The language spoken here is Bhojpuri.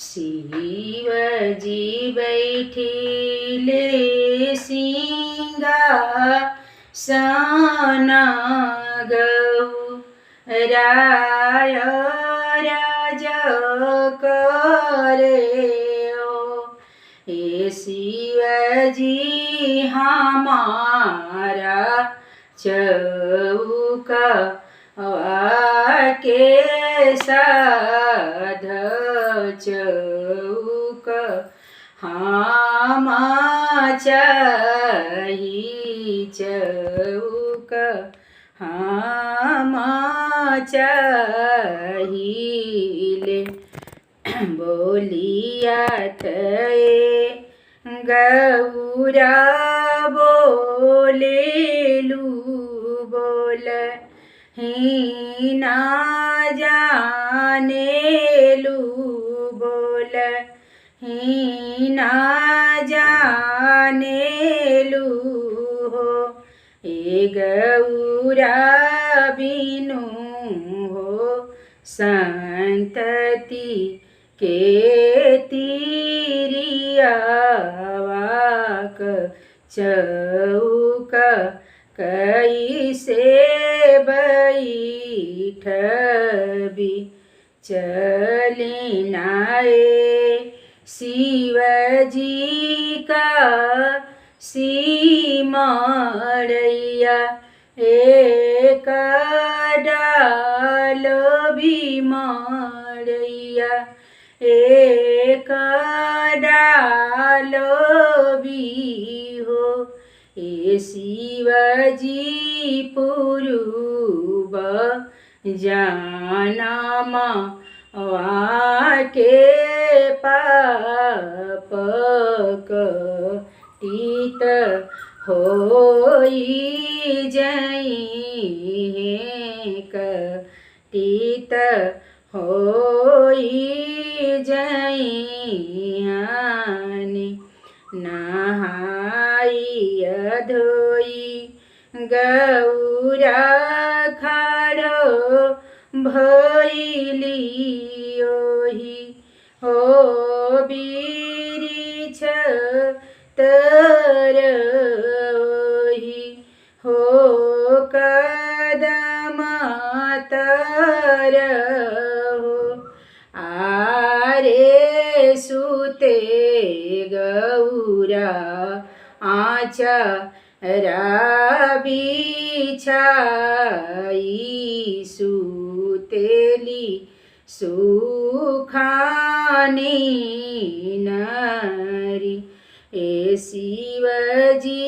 शिवजी बैठिले सिंहासन गौराय राज करे हे शिवजी हमारा चौका के साध चौक हम चाही चौक हम चाहिले बोलिया थे गौरा बोलेलू बोल ही ना जानेलू बोल ही ना जानेलू हो ए गौरा बिनु हो संतति के तिरियावाक चौक कैसे बैठबी चलिनाए शिवजी का सिमरैया एक डाल भी मरैया एक डाल भी हो ए शिवजी पूर्व जानम वाके पाप कटित होई जई कटित होई जइहानि नहाई धोई गौरा खाड़ो भइली ओहि हो बिरिछ तर ओहि हो कदम तर हो आरे सुते गौरा आचा बिछाई सुतेली सुखानी नारी ए शिवजी